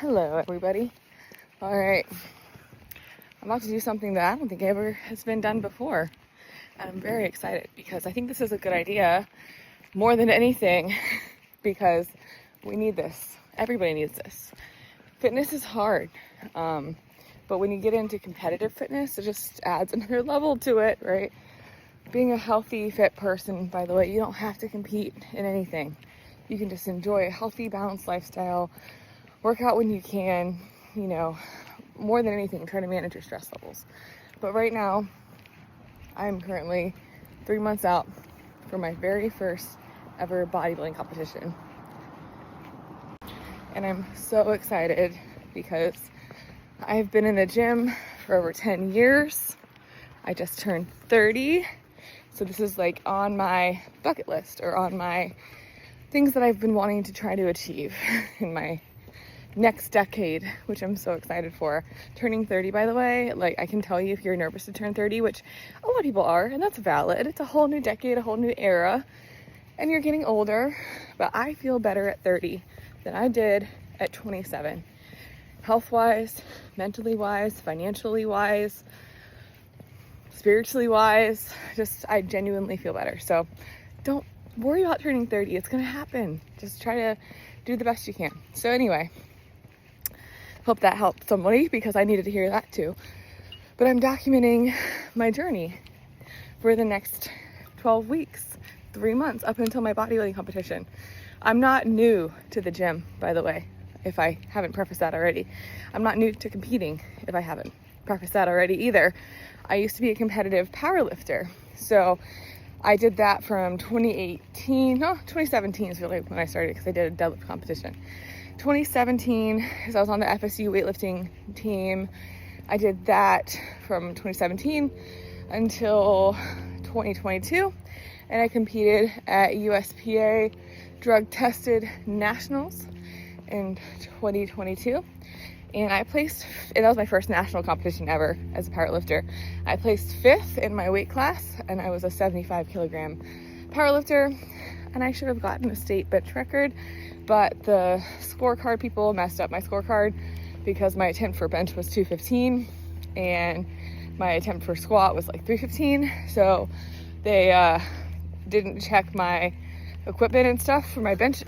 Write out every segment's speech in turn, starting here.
Hello, everybody. All right, I'm about to do something that I don't think ever has been done before. And I'm very excited because I think this is a good idea more than anything because we need this. Everybody needs this. Fitness is hard, but when you get into competitive fitness, it just adds another level to it, right? Being a healthy, fit person, by the way, you don't have to compete in anything. You can just enjoy a healthy, balanced lifestyle, work out when you can, more than anything, try to manage your stress levels. But right now, I'm currently 3 months out from my very first ever bodybuilding competition. And I'm so excited because I've been in the gym for over 10 years. I just turned 30. So this is like on my bucket list or on my things that I've been wanting to try to achieve in my next decade, which I'm so excited for. Turning 30, by the way, I can tell you if you're nervous to turn 30, which a lot of people are, and that's valid. It's a whole new decade, a whole new era, and you're getting older, but I feel better at 30 than I did at 27. Health-wise, mentally-wise, financially-wise, spiritually-wise, I genuinely feel better. So don't worry about turning 30. It's gonna happen. Just try to do the best you can. So anyway, hope that helped somebody because I needed to hear that too. But I'm documenting my journey for the next 12 weeks, 3 months up until my bodybuilding competition. I'm not new to the gym, by the way, if I haven't prefaced that already. I'm not new to competing, if I haven't prefaced that already either. I used to be a competitive powerlifter. So I did that from 2017 is really when I started because I did a deadlift competition. 2017 is I was on the FSU weightlifting team. I did that from 2017 until 2022, and I competed at USPA drug tested nationals in 2022, and I placed, and that was my first national competition ever as a powerlifter. I placed 5th in my weight class, and I was a 75 kilogram powerlifter, and I should have gotten a state bench record, but the scorecard people messed up my scorecard because my attempt for bench was 215 and my attempt for squat was 315. So they didn't check my equipment and stuff for my bench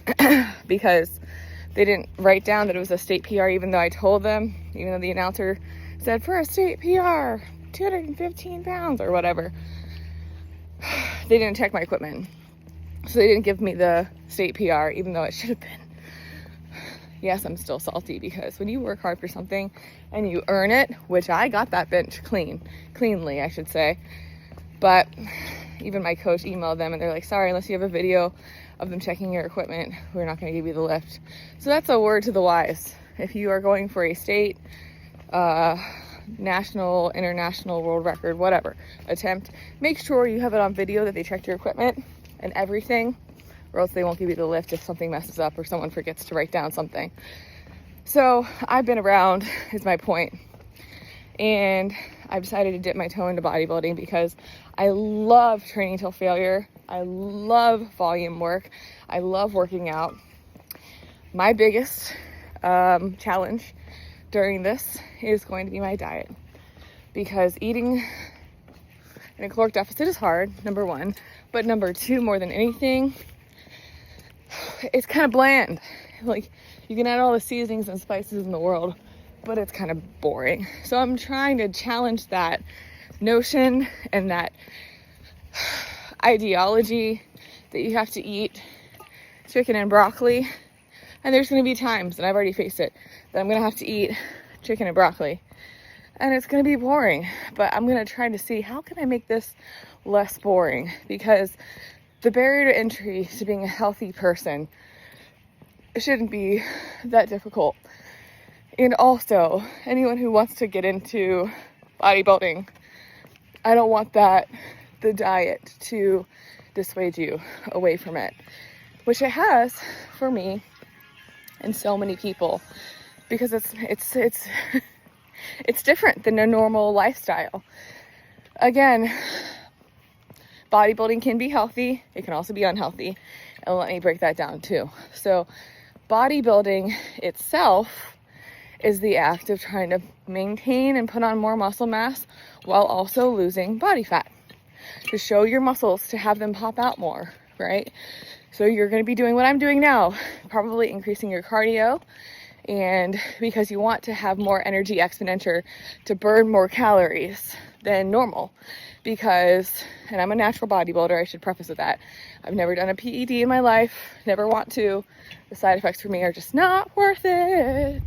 because they didn't write down that it was a state PR, even though I told them, even though the announcer said for a state PR, 215 pounds or whatever. They didn't check my equipment. So they didn't give me the state PR, even though it should have been. Yes, I'm still salty because when you work hard for something and you earn it, which I got that bench cleanly, I should say. But even my coach emailed them and they're like, sorry, unless you have a video of them checking your equipment, we're not going to give you the lift. So that's a word to the wise. If you are going for a state, national, international, world record, whatever attempt, make sure you have it on video that they checked your equipment and everything, or else they won't give you the lift if something messes up or someone forgets to write down something. So I've been around is my point. And I've decided to dip my toe into bodybuilding because I love training till failure. I love volume work. I love working out. My biggest challenge during this is going to be my diet because eating in a caloric deficit is hard, number one. But number two, more than anything, it's kind of bland. You can add all the seasonings and spices in the world, but it's kind of boring. So I'm trying to challenge that notion and that ideology that you have to eat chicken and broccoli. And there's going to be times, and I've already faced it, that I'm going to have to eat chicken and broccoli. And it's going to be boring, but I'm going to try to see how can I make this less boring, because the barrier to entry to being a healthy person shouldn't be that difficult. And also, anyone who wants to get into bodybuilding, I don't want the diet to dissuade you away from it, which it has for me and so many people, because it's different than a normal lifestyle. Again, bodybuilding can be healthy. It can also be unhealthy. And let me break that down too. So bodybuilding itself is the act of trying to maintain and put on more muscle mass while also losing body fat, to show your muscles, to have them pop out more, right? So you're going to be doing what I'm doing now, probably increasing your cardio, and because you want to have more energy expenditure to burn more calories than normal. Because, and I'm a natural bodybuilder, I should preface with that. I've never done a PED in my life, never want to. The side effects for me are just not worth it.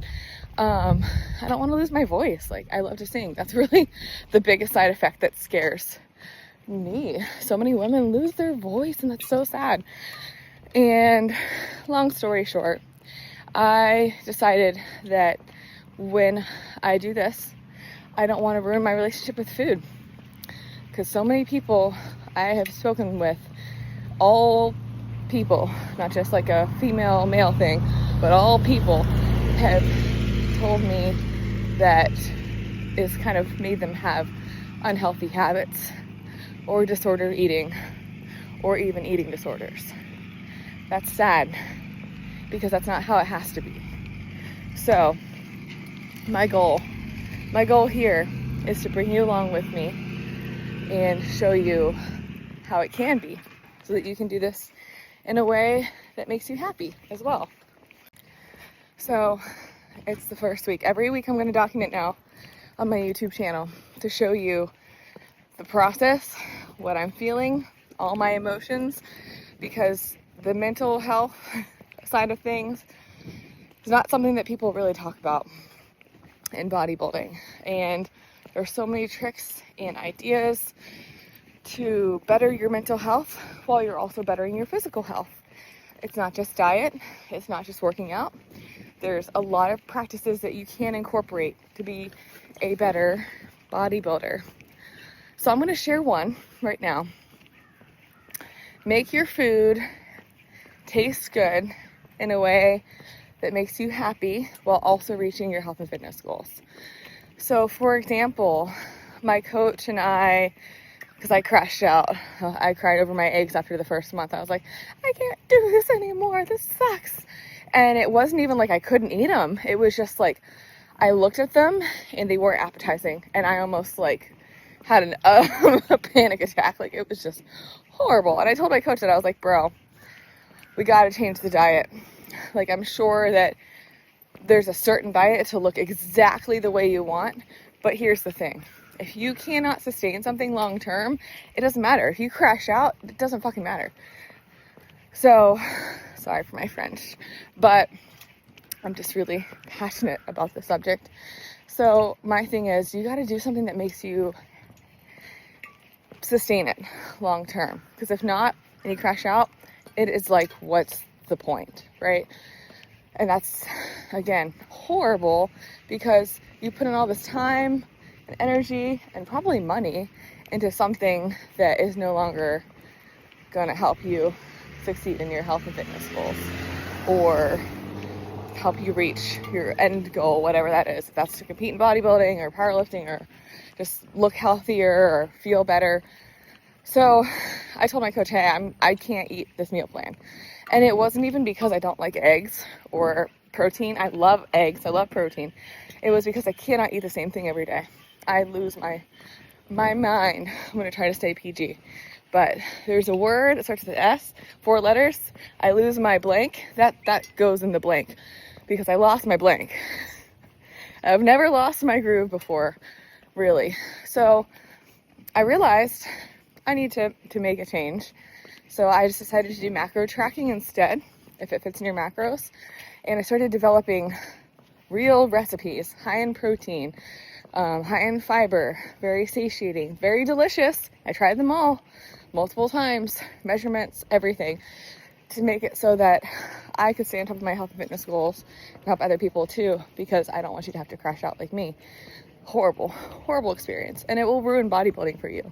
I don't want to lose my voice. Like, I love to sing. That's really the biggest side effect that scares me. So many women lose their voice, and that's so sad. And long story short, I decided that when I do this, I don't want to ruin my relationship with food. Because so many people I have spoken with, all people, not just like a female male thing, but all people have told me that it's kind of made them have unhealthy habits or disordered eating or even eating disorders. That's sad, because that's not how it has to be. So my goal here is to bring you along with me and show you how it can be, so that you can do this in a way that makes you happy as well. So it's the first week. Every week I'm going to document now on my YouTube channel to show you the process, what I'm feeling, all my emotions, because the mental health side of things is not something that people really talk about in bodybuilding. And there's so many tricks and ideas to better your mental health while you're also bettering your physical health. It's not just diet, it's not just working out. There's a lot of practices that you can incorporate to be a better bodybuilder. So I'm going to share one right now. Make your food taste good in a way that makes you happy while also reaching your health and fitness goals. So for example, my coach and I, because I crashed out, I cried over my eggs after the first month. I was like, I can't do this anymore, this sucks. And it wasn't even like I couldn't eat them. It was just like, I looked at them and they weren't appetizing. And I almost like had a panic attack. Like, it was just horrible. And I told my coach that, I was like, bro, we got to change the diet. Like, I'm sure that there's a certain diet to look exactly the way you want. But here's the thing. If you cannot sustain something long term, it doesn't matter. If you crash out, it doesn't fucking matter. So, sorry for my French, but I'm just really passionate about the subject. So my thing is, you got to do something that makes you sustain it long term. Because if not, and you crash out, it is like, what's the point, right? And that's, again, horrible, because you put in all this time and energy and probably money into something that is no longer going to help you succeed in your health and fitness goals, or help you reach your end goal, whatever that is. If that's to compete in bodybuilding or powerlifting, or just look healthier or feel better. So I told my coach, hey, I can't eat this meal plan. And it wasn't even because I don't like eggs or protein. I love eggs, I love protein. It was because I cannot eat the same thing every day. I lose my mind. I'm going to try to stay PG. But there's a word that starts with an S, 4 letters. I lose my blank. That goes in the blank, because I lost my blank. I've never lost my groove before, really. So I realized I need to make a change. So I just decided to do macro tracking instead, if it fits in your macros. And I started developing real recipes, high in protein, high in fiber, very satiating, very delicious. I tried them all multiple times, measurements, everything, to make it so that I could stay on top of my health and fitness goals and help other people too, because I don't want you to have to crash out like me. Horrible, horrible experience. And it will ruin bodybuilding for you.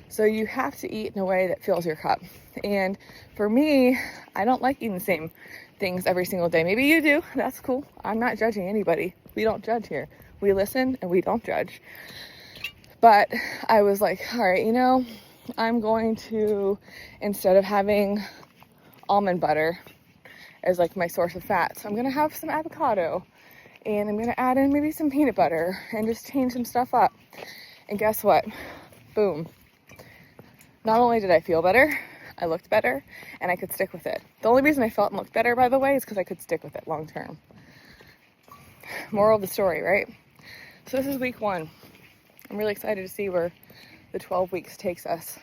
So you have to eat in a way that fills your cup. And for me, I don't like eating the same things every single day. Maybe you do. That's cool. I'm not judging anybody. We don't judge here. We listen and we don't judge. But I was like, all right, I'm going to, instead of having almond butter as like my source of fat, so I'm going to have some avocado And I'm gonna add in maybe some peanut butter and just change some stuff up. And guess what? Boom. Not only did I feel better, I looked better, and I could stick with it. The only reason I felt and looked better, by the way, is because I could stick with it long term. Moral of the story, right? So this is week 1. I'm really excited to see where the 12 weeks takes us,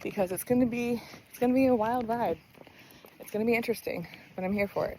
because it's gonna be a wild ride. It's gonna be interesting, but I'm here for it.